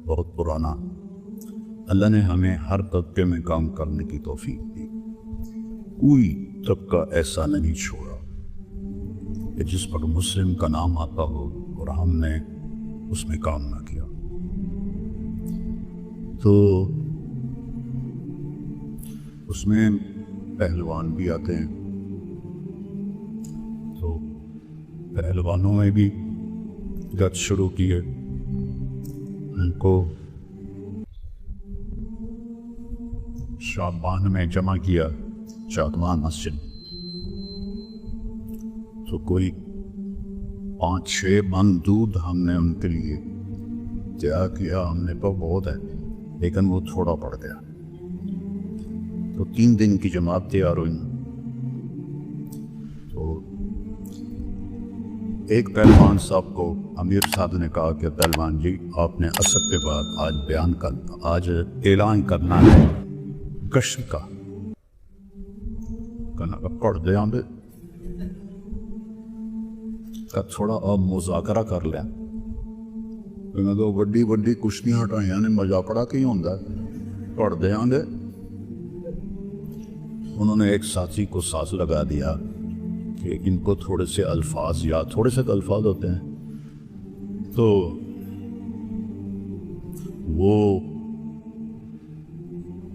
بہت پرانا، اللہ نے ہمیں ہر طبقے میں کام کرنے کی توفیق دی، کوئی طبقہ ایسا نہیں چھوڑا کہ جس پر مسلم کا نام آتا ہو اور ہم نے اس میں کام نہ کیا۔ تو اس میں پہلوان بھی آتے ہیں، تو پہلوانوں میں بھی گت شروع کی ہے، ان کو شعبان میں جمع کیا شادمان مسجد، تو کوئی 5-6 من دودھ ہم نے ان کے لیے تیار کیا، ہم نے تو بہت ہے لیکن وہ تھوڑا پڑ گیا، تو 3 دن کی جماعت تیار ہوئی۔ تو ایک پہلوان صاحب کو امیر صاحب نے کہا کہ پہلوان جی آپ نے عصر کے بعد آج اعلان کرنا ہے گشت کا، کہنا پڑھ دیا کا تھوڑا اور مذاکرہ کر لیں، تو وڈی وڈی کشتیاں ہٹائیاں نے مذاکرہ کی ہوتا ہے، پڑھ دیا گے۔ انہوں نے ایک ساتھی کو ساتھ لگا دیا کہ ان کو تھوڑے سے الفاظ یا تھوڑے سے الفاظ ہوتے ہیں، تو وہ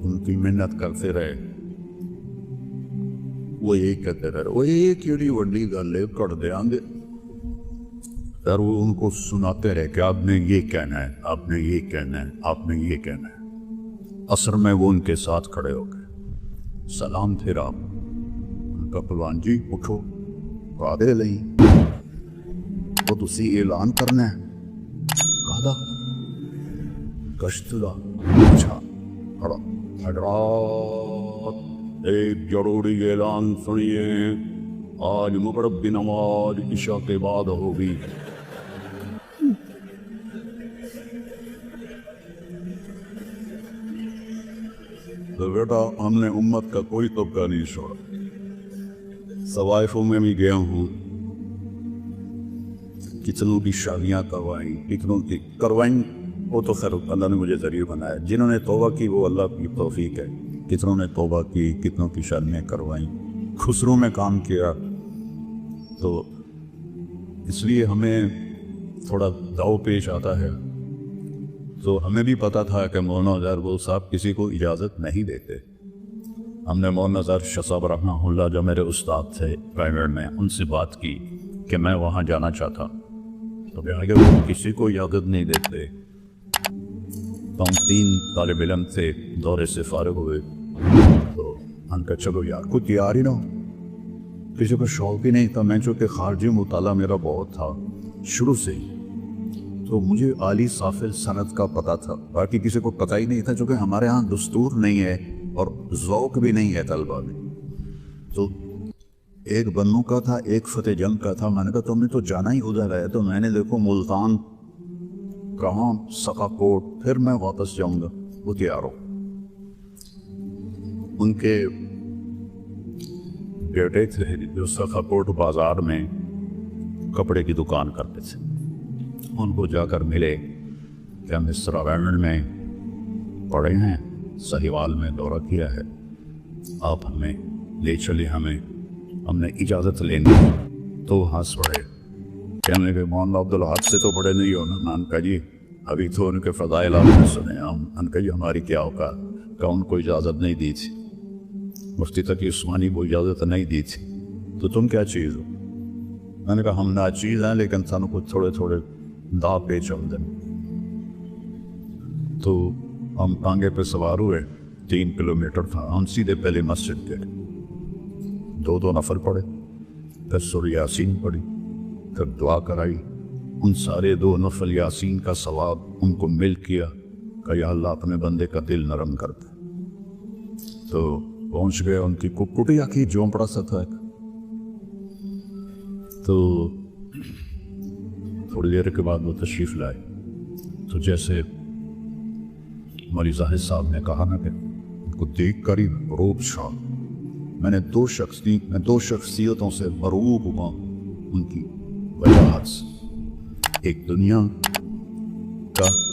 ان کی محنت کرتے رہے، وہ یہی کہتے رہے، وہ یہ کیڑی وڈی گل ہے کر دیا گے، پھر وہ ان کو سناتے رہے کہ آپ نے یہ کہنا ہے، آپ نے یہ کہنا ہے، آپ نے یہ کہنا ہے۔ عصر میں وہ ان کے ساتھ کھڑے ہو گئے، سلام پھر آپ ان کا، پہلوان جی اٹھو، قادر نہیں وہ تسی اعلان کرنا ہے، کہا گشت دا، اچھا کھڑا، حضرات ایک ضروری اعلان سنیے، آج مغرب کی نماز عشاء کے بعد ہوگی۔ تو بیٹا ہم نے امت کا کوئی طبقہ نہیں چھوڑا، طوائفوں میں بھی گیا ہوں، کتنوں کی شادیاں کروائیں، کتنوں کی کروائیں، وہ تو خیر اللہ نے مجھے ذریعہ بنایا، جنہوں نے توبہ کی وہ اللہ کی توفیق ہے، کتنوں نے توبہ کی، کتنوں کی شادیاں کروائیں، خسروں میں کام کیا، تو اس لیے ہمیں تھوڑا داؤ پیش آتا ہے۔ تو ہمیں بھی پتا تھا کہ مولانا ظاہر صاحب کسی کو اجازت نہیں دیتے، ہم نے مولانا ظاہر شاہ صاحب رحمہ اللہ جو میرے استاد تھے پرائیویٹ میں، ان سے بات کی کہ میں وہاں جانا چاہتا، تو کہا کہ وہ کسی کو اجازت نہیں دیتے۔ تو ہم 3 طالب علم سے دورے سے فارغ ہوئے، تو ہم کہا چلو یار کوئی تیار ہی نہ ہو، کسی کو شوق ہی نہیں تھا، میں چونکہ خارجی مطالعہ میرا بہت تھا شروع سے ہی، تو مجھے عالی صافل سند کا پتہ تھا، باقی کسی کو پتہ ہی نہیں تھا، چونکہ ہمارے ہاں دستور نہیں ہے اور ذوق بھی نہیں ہے طلبہ میں۔ تو ایک بنو کا تھا، ایک فتح جنگ کا تھا، میں نے کہا تم نے تو جانا ہی ادھر ہے، تو میں نے دیکھو ملتان کہاں سقا کوٹ، پھر میں واپس جاؤں گا، وہ تیار ہو۔ ان کے بیٹے تھے جو سقا کوٹ بازار میں کپڑے کی دکان کرتے تھے، ان کو جا کر ملے کہ ہم اس طرح ویمن میں پڑے ہیں، سہیوال میں دورہ کیا ہے، آپ ہمیں لے چلے، ہم نے اجازت لینی، تو ہنس پڑے، کہنے کہ مولانا عبدالحق سے تو بڑے نہیں ہو نا، میں کہا جی ابھی تو ان کے فضائل آپ نے سنے، ہم کہا جی ہماری کیا اوقات، کہ ان کو اجازت نہیں دی تھی، مفتی تقی عثمانی کو اجازت نہیں دی تھی، تو تم کیا چیز ہو؟ میں نے کہا ہم ناچیز ہیں لیکن سانو کچھ تھوڑے تھوڑے دا پیچ ہم دیں۔ تو ہم ٹانگے پہ سوار ہوئے، 3 کلومیٹر تھا، ہم سیدھے پہلے مسجد گئے، 2 نفل پڑھے، پھر سورہ یاسین پڑھی، پھر دعا کرائی، ان سارے 2 نفل یاسین کا ثواب ان کو مل کیا کہ یا اللہ اپنے بندے کا دل نرم کر دے۔ تو پہنچ گئے، ان کی کٹیا کی جھونپڑا سا تھا ایک، تو تھوڑی دیر کے بعد وہ تشریف لائے، تو جیسے مولی زاہد صاحب نے کہا نا کہ ان کو دیکھ کر ہی روب چھا، میں نے 2 شخصیتوں سے مروب ہوا ان کی وجاہت سے، ایک دنیا کا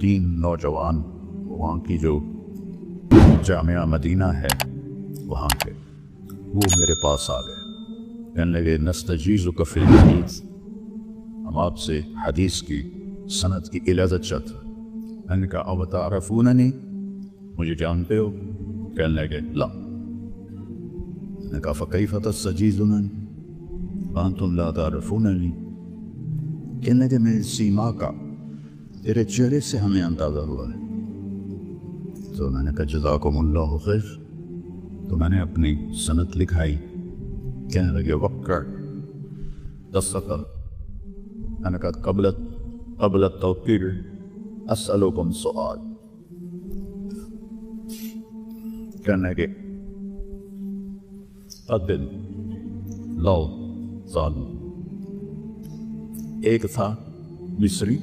3 نوجوان وہاں کی جو جامعہ مدینہ ہے وہاں کے، وہ میرے پاس آ گئے، کہنے لگے نستجیزک فی الحدیث، ہم آپ سے حدیث کی سند کی اجازت چاہتے ہیں۔ میں نے کہا او تعرفوننی، مجھے جانتے ہو؟ کہنے لگے لا۔ میں نے کہا فکیف تستجیزوننی وانتم لا تعرفوننی؟ کہنے لگے میری سیما کا، تیرے چہرے سے ہمیں اندازہ ہوا ہے۔ تو میں نے کہا جزاکم اللہ خیر، تو میں نے اپنی سند لکھائی۔ کہنے لگے وقر دستخط۔ میں نے کہا قبل التوقیر اسألکم سؤال۔ کہنے لگے عدل لو ظالم۔ ایک تھا مصری